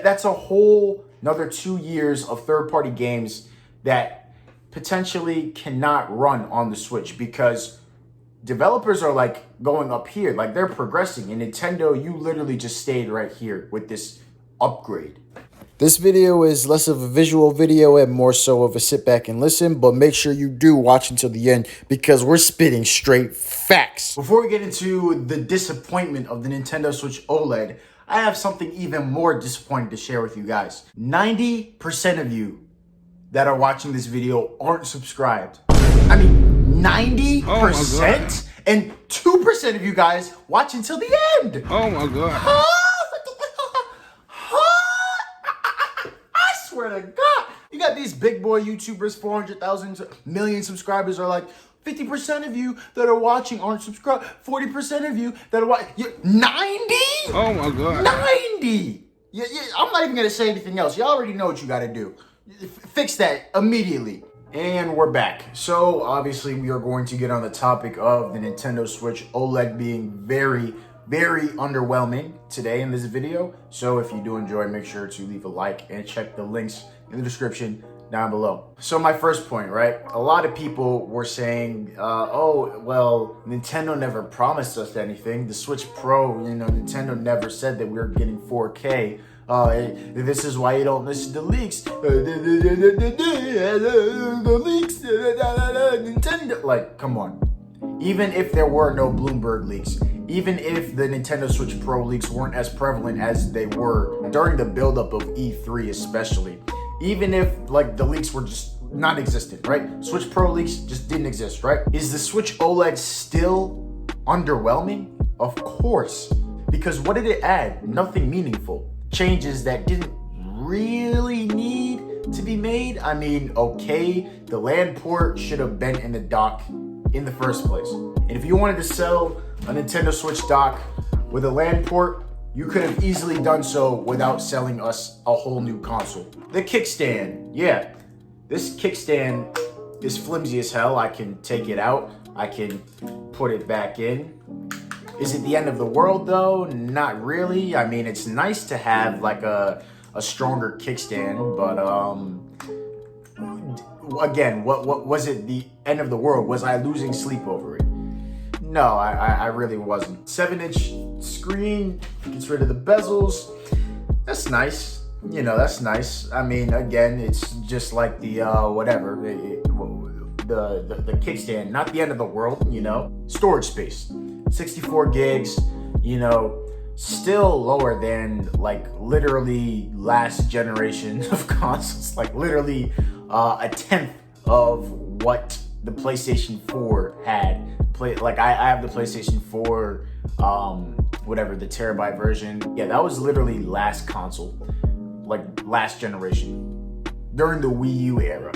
That's a whole another 2 years of third-party games that potentially cannot run on the Switch because developers are like going up here, like they're progressing. And Nintendo, you literally just stayed right here with this upgrade. This video is less of a visual video and more so of a sit back and listen, but make sure you do watch until the end because we're spitting straight facts. Before we get into the disappointment of the Nintendo Switch OLED, I have something even more disappointing to share with you guys. 90% of you that are watching this video aren't subscribed. I mean, 90%? And 2% of you guys watch until the end. Oh my God. I swear to God. You got these big boy YouTubers, 400,000 million subscribers are like, 50% of you that are watching aren't subscribed. 40% of you that are watching. 90? Oh my God. 90! Yeah, I'm not even going to say anything else. You already know what you got to do. Fix that immediately. And we're back. So obviously we are going to get on the topic of the Nintendo Switch OLED being very, very underwhelming today in this video. So if you do enjoy, make sure to leave a like and check the links in the description down below. So my first point, right? A lot of people were saying, oh, well, Nintendo never promised us anything. The Switch Pro, Nintendo never said that we were getting 4K. This is why you don't listen to leaks. The leaks, Nintendo. Like, come on. Even if there were no Bloomberg leaks, even if the Nintendo Switch Pro leaks weren't as prevalent as they were during the buildup of E3 especially, even if like the leaks were just non-existent, right? Switch Pro leaks just didn't exist, right? Is the Switch OLED still underwhelming? Of course, because what did it add? Nothing meaningful. Changes that didn't really need to be made. I mean, okay, the LAN port should have been in the dock in the first place. And if you wanted to sell a Nintendo Switch dock with a LAN port, you could have easily done so without selling us a whole new console. The kickstand, yeah. This kickstand is flimsy as hell. I can take it out. I can put it back in. Is it the end of the world though? Not really. I mean, it's nice to have like a stronger kickstand, but again, what was it the end of the world? Was I losing sleep over it? No, I really wasn't. 7-inch screen, gets rid of the bezels. That's nice. That's nice. I mean, again, it's just like the the kickstand, not the end of the world, Storage space, 64 gigs, still lower than like literally last generation of consoles, like literally a tenth of what the PlayStation 4 had. Like I have the PlayStation 4, whatever, the terabyte version. Yeah, that was literally last console, like last generation, during the Wii U era.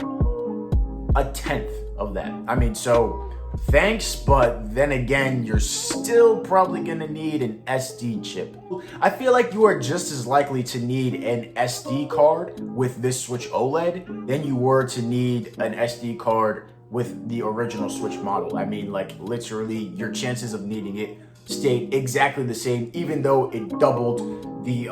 A tenth of that. I mean, so thanks, but then again, you're still probably gonna need an SD chip. I feel like you are just as likely to need an SD card with this Switch OLED than you were to need an SD card with the original Switch model. I mean, like literally your chances of needing it stayed exactly the same, even though it doubled the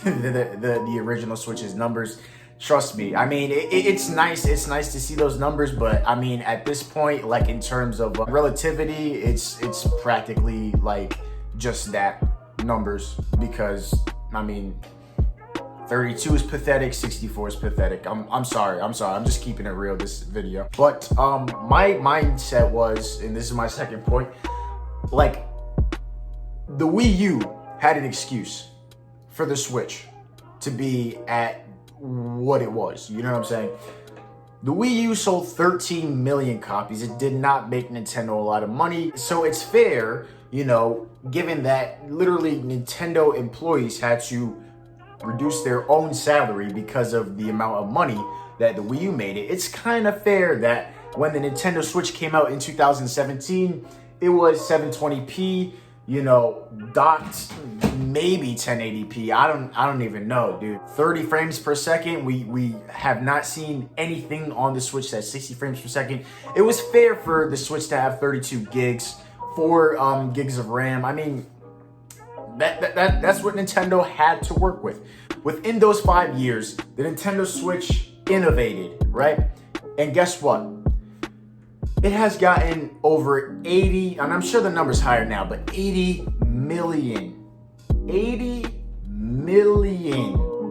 the original Switch's numbers. Trust me. I mean, it's nice. It's nice to see those numbers, but I mean, at this point, like in terms of relativity, it's practically like just that numbers, because I mean, 32 is pathetic, 64 is pathetic. I'm sorry. I'm just keeping it real this video. But my mindset was, and this is my second point, like the Wii U had an excuse for the Switch to be at what it was. You know what I'm saying? The Wii U sold 13 million copies. It did not make Nintendo a lot of money. So it's fair, given that literally Nintendo employees had to reduce their own salary because of the amount of money that the Wii U made it. It's kind of fair that when the Nintendo Switch came out in 2017, it was 720p, docked, maybe 1080p. I don't even know, dude. 30 frames per second. We have not seen anything on the Switch that's 60 frames per second. It was fair for the Switch to have 32 gigs, 4 gigs of RAM. I mean, that's what Nintendo had to work with. Within those 5 years, the Nintendo Switch innovated, right? And guess what? It has gotten over 80, and I'm sure the number's higher now, but 80 million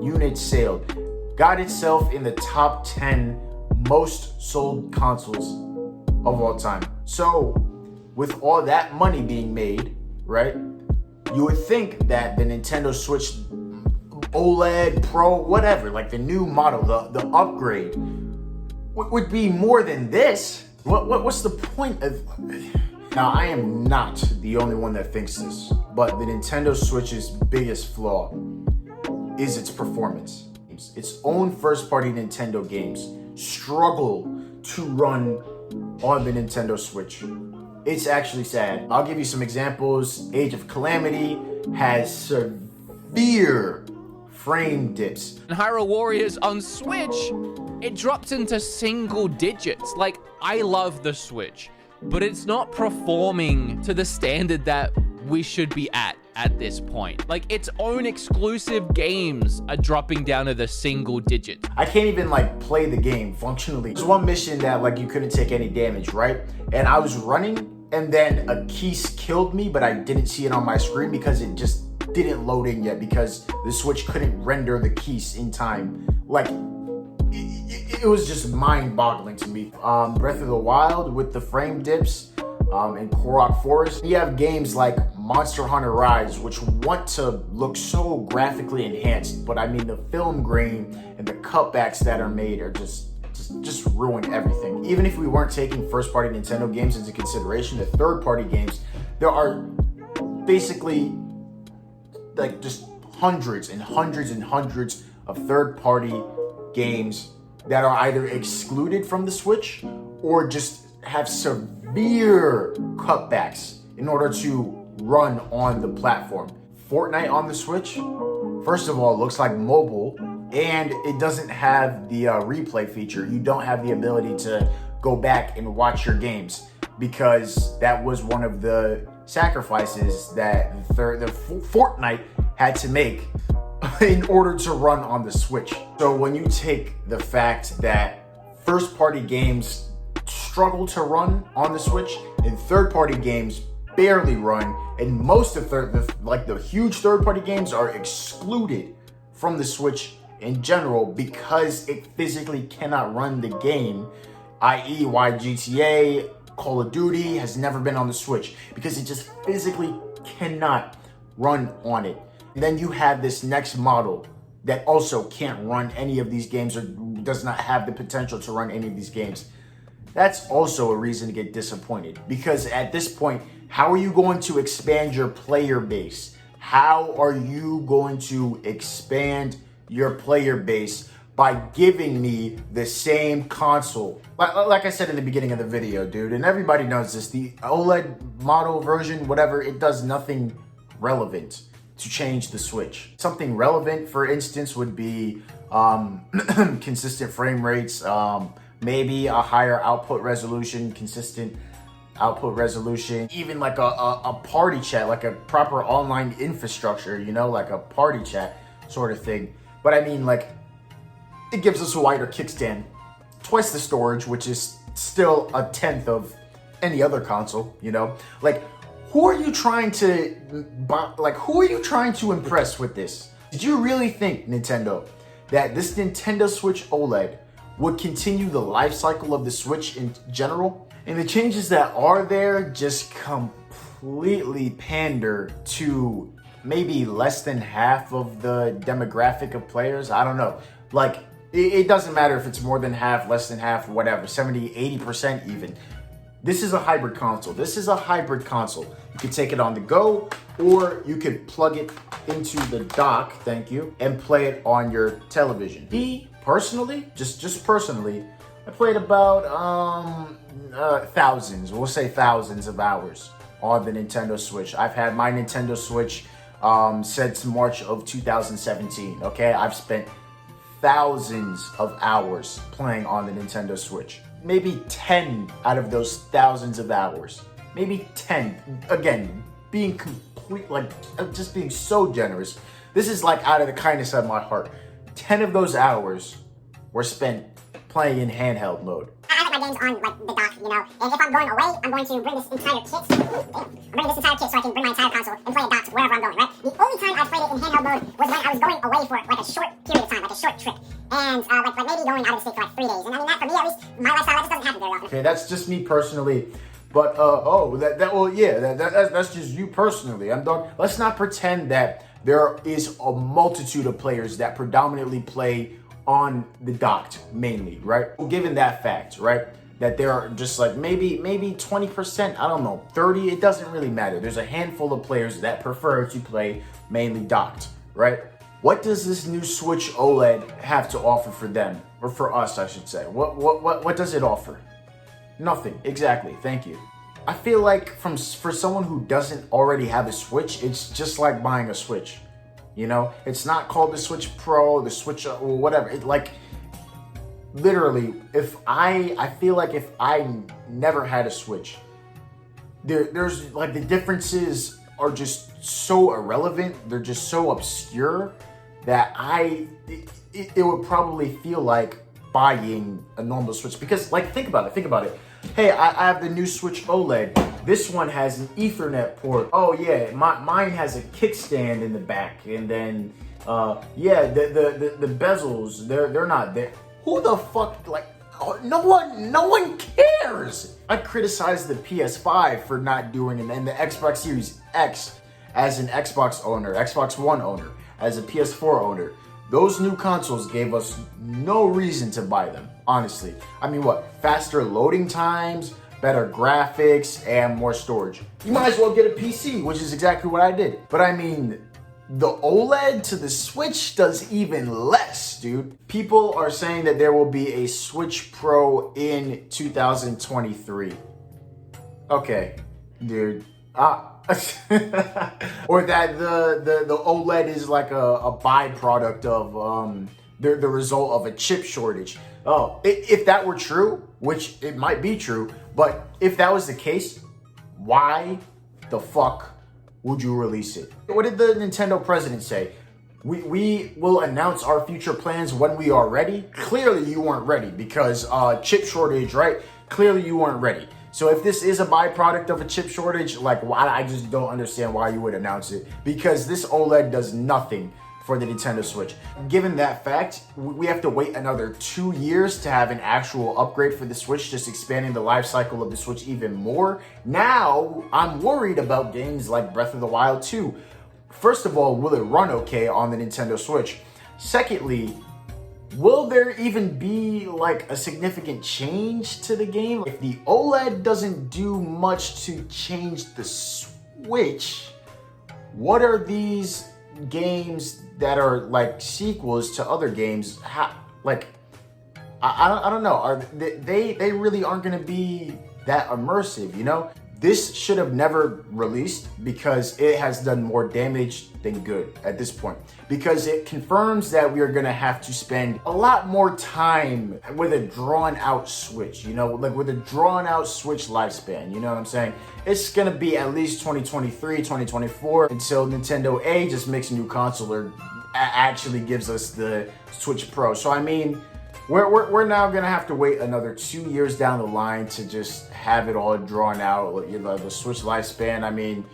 units sold. Got itself in the top 10 most sold consoles of all time. So, with all that money being made, right? You would think that the Nintendo Switch OLED, Pro, whatever, like the new model, the upgrade, would be more than this. What's the point of... Now, I am not the only one that thinks this, but the Nintendo Switch's biggest flaw is its performance. Its own first-party Nintendo games struggle to run on the Nintendo Switch. It's actually sad. I'll give you some examples. Age of Calamity has severe frame dips. And Hyrule Warriors on Switch, it drops into single digits. Like, I love the Switch, but it's not performing to the standard that we should be at this point. Like, its own exclusive games are dropping down to the single digit. I can't even like play the game functionally. There's one mission that like you couldn't take any damage, right? And I was running and then a keys killed me, but I didn't see it on my screen because it just didn't load in yet because the Switch couldn't render the keys in time. Like, it was just mind-boggling to me. Breath of the Wild with the frame dips, in Korok Forest. You have games like Monster Hunter Rise, which want to look so graphically enhanced, but I mean the film grain and the cutbacks that are made are just ruin everything. Even if we weren't taking first-party Nintendo games into consideration, the third-party games, there are basically like just hundreds and hundreds and hundreds of third-party games that are either excluded from the Switch or just have severe cutbacks in order to run on the platform. Fortnite on the Switch, first of all, looks like mobile, and it doesn't have the replay feature. You don't have the ability to go back and watch your games because that was one of the sacrifices that Fortnite had to make in order to run on the Switch. So when you take the fact that first-party games struggle to run on the Switch and third-party games barely run, and most of the huge third-party games are excluded from the Switch in general because it physically cannot run the game, i.e. why GTA, Call of Duty has never been on the Switch because it just physically cannot run on it. And then you have this next model that also can't run any of these games or does not have the potential to run any of these games. That's also a reason to get disappointed because at this point, how are you going to expand your player base? How are you going to expand your player base by giving me the same console? Like I said in the beginning of the video, dude, and everybody knows this, the OLED model version, whatever, it does nothing relevant to change the Switch. Something relevant, for instance, would be consistent frame rates, maybe a higher output resolution, consistent output resolution, even like a party chat, like a proper online infrastructure, you know, like a party chat sort of thing. But I mean, like, it gives us a wider kickstand, twice the storage, which is still a tenth of any other console, you know? Like, who are you trying to impress with this? Did you really think, Nintendo, that this Nintendo Switch OLED would continue the life cycle of the Switch in general? And the changes that are there just completely pander to maybe less than half of the demographic of players. I don't know. Like, it doesn't matter if it's more than half, less than half, whatever, 70, 80% even. This is a hybrid console. You could take it on the go, or you could plug it into the dock, thank you, and play it on your television. Me, personally, just personally, I played about thousands of hours on the Nintendo Switch. I've had my Nintendo Switch since March of 2017, okay? I've spent thousands of hours playing on the Nintendo Switch. Maybe 10 out of those thousands of hours, maybe 10, again, being complete, like, just being so generous, This is like out of the kindness of my heart. 10 of those hours were spent playing in handheld mode. I like my games on like the dock, you know. And if I'm going away, I'm going to bring this entire kit. I'm bringing this entire kit so I can bring my entire console and play it docked wherever I'm going, right? The only time I played it in handheld mode was when I was going away for like a short period of time, like a short trip. And like maybe going out of the state for like 3 days. And I mean that for me at least, my lifestyle, that just doesn't happen very often. Okay, that's just me personally. But that's just you personally. I'm done. Let's not pretend that there is a multitude of players that predominantly play on the docked mainly, right? Given that fact, right? That there are just like maybe 20%, I don't know, 30, it doesn't really matter. There's a handful of players that prefer to play mainly docked, right? What does this new Switch OLED have to offer for them? Or for us, I should say. What does it offer? Nothing. Exactly. Thank you. I feel like for someone who doesn't already have a Switch, it's just like buying a Switch. You know, it's not called the Switch Pro, the Switch or whatever. It like literally, if I feel like if I never had a Switch, there's like the differences are just so irrelevant. They're just so obscure that it would probably feel like buying a normal Switch, because like think about it. Hey, I have the new Switch OLED. This one has an Ethernet port. Oh yeah, mine has a kickstand in the back, and then yeah, the bezels they're not there. Who the fuck, like, no one cares. I criticized the PS5 for not doing it, and the Xbox Series X as an Xbox owner, Xbox One owner, as a PS4 owner. Those new consoles gave us no reason to buy them, honestly. I mean, what? Faster loading times, better graphics, and more storage. You might as well get a PC, which is exactly what I did. But I mean, the OLED to the Switch does even less, dude. People are saying that there will be a Switch Pro in 2023. Okay, dude. Or that the OLED is like a byproduct of the result of a chip shortage. Oh, if that were true, which it might be true, but if that was the case, why the fuck would you release it? What did the Nintendo president say? We will announce our future plans when we are ready. Clearly you weren't ready because chip shortage, right? Clearly you weren't ready. So if this is a byproduct of a chip shortage, like why, I just don't understand why you would announce it, because this OLED does nothing for the Nintendo Switch. Given that fact, we have to wait another 2 years to have an actual upgrade for the Switch, just expanding the life cycle of the Switch even more. Now, I'm worried about games like Breath of the Wild 2. First of all, will it run okay on the Nintendo Switch? Secondly, will there even be like a significant change to the game? If the OLED doesn't do much to change the Switch, what are these games that are like sequels to other games? How, like, I don't know. Are they really aren't going to be that immersive, you know? This should have never released because it has done more damage than good at this point. Because it confirms that we are gonna have to spend a lot more time with a drawn out Switch, you know, like with a drawn out Switch lifespan, you know what I'm saying? It's gonna be at least 2023, 2024 until Nintendo A just makes a new console or actually gives us the Switch Pro. So I mean, we're now gonna have to wait another 2 years down the line to just have it all drawn out, you know, the Switch lifespan. I mean,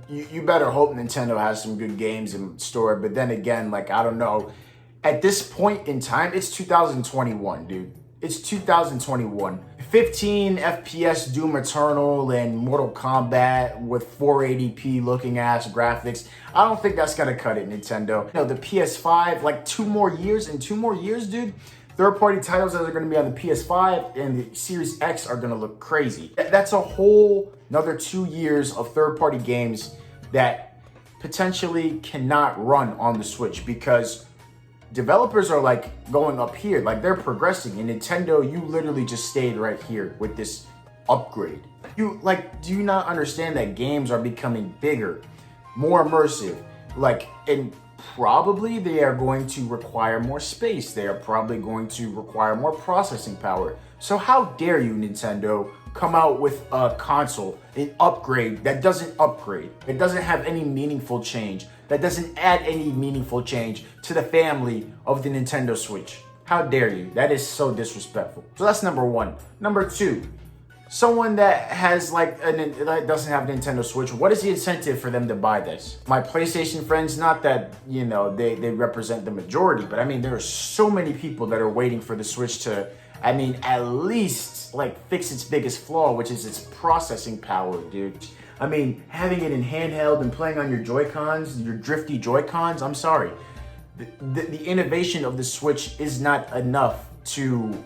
you better hope Nintendo has some good games in store. But then again, like, I don't know. At this point in time, it's 2021, dude. It's 2021. 15 FPS Doom Eternal and Mortal Kombat with 480p looking ass graphics. I don't think that's gonna cut it, Nintendo. You know, the PS5, like 2 more years, in 2 more years, dude, third-party titles that are gonna be on the PS5 and the Series X are gonna look crazy. That's a whole another 2 years of third-party games that potentially cannot run on the Switch because developers are like going up here, like they're progressing. And Nintendo, you literally just stayed right here with this upgrade. You like, do you not understand that games are becoming bigger, more immersive, like, and probably they are going to require more space. They are probably going to require more processing power. So how dare you, Nintendo, come out with a console, an upgrade that doesn't upgrade, that doesn't have any meaningful change, that doesn't add any meaningful change to the family of the Nintendo Switch. How dare you? That is so disrespectful. So that's number one. Number two, someone that has that doesn't have a Nintendo Switch, what is the incentive for them to buy this? My PlayStation friends, not that, you know, they represent the majority, but I mean, there are so many people that are waiting for the Switch to, I mean, at least like fix its biggest flaw, which is its processing power, dude. I mean, having it in handheld and playing on your Joy-Cons, your drifty Joy-Cons, I'm sorry. The innovation of the Switch is not enough to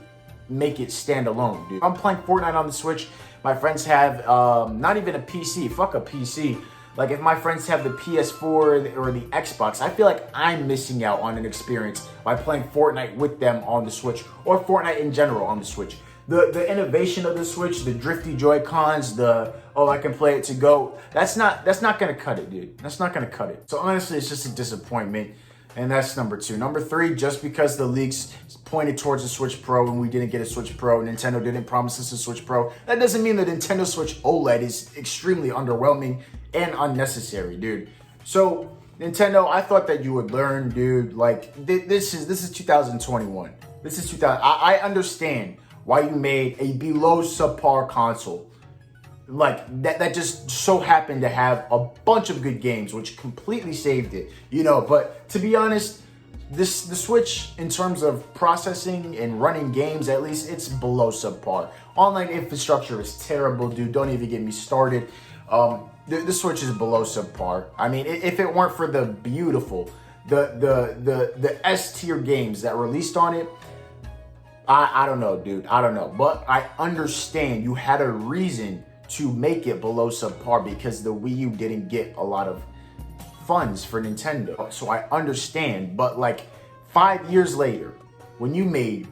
make it stand alone, dude. I'm playing Fortnite on the Switch. My friends have not even a PC. Fuck a PC. Like, if my friends have the PS4 or the Xbox, I feel like I'm missing out on an experience by playing Fortnite with them on the Switch, or Fortnite in general on the Switch. The innovation of the Switch, the drifty Joy-Cons, I can play it to go. That's not gonna cut it, dude. That's not gonna cut it. So honestly, it's just a disappointment. And that's number two. Number three, just because the leaks pointed towards the Switch Pro and we didn't get a Switch Pro, Nintendo didn't promise us a Switch Pro, that doesn't mean the Nintendo Switch OLED is extremely underwhelming and unnecessary, dude. So, Nintendo, I thought that you would learn, dude. Like, this is 2021. This is 2000. I understand why you made a below subpar console. Like, that just so happened to have a bunch of good games, which completely saved it, you know. But to be honest, the Switch, in terms of processing and running games, at least, it's below subpar. Online infrastructure is terrible, dude. Don't even get me started. The Switch is below subpar. I mean, if it weren't for the beautiful, the S tier games that released on it, I don't know, dude. I don't know. But I understand you had a reason to make it below subpar because the Wii U didn't get a lot of funds for Nintendo. So I understand, but like 5 years later, when you made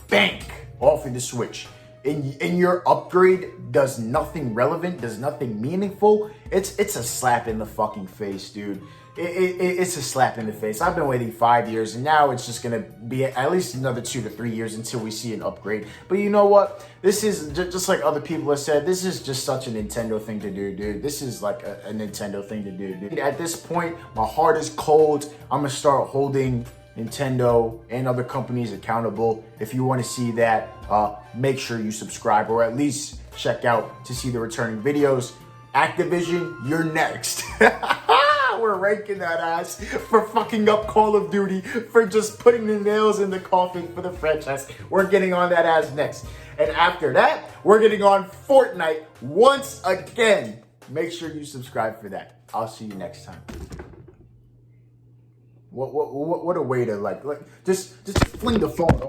bank off of the Switch and your upgrade does nothing relevant, does nothing meaningful, it's a slap in the fucking face, dude. It's a slap in the face. I've been waiting 5 years, and now it's just gonna be at least another 2 to 3 years until we see an upgrade. But you know what? This is just like other people have said. This is just such a Nintendo thing to do, dude. This is like a Nintendo thing to do, dude. At this point, my heart is cold. I'm gonna start holding Nintendo and other companies accountable. If you want to see that, make sure you subscribe, or at least check out to see the returning videos. Activision, you're next. We're ranking that ass for fucking up Call of Duty, for just putting the nails in the coffin for the franchise. We're getting on that ass next. And after that, we're getting on Fortnite once again. Make sure you subscribe for that. I'll see you next time. What a way to like just fling the phone.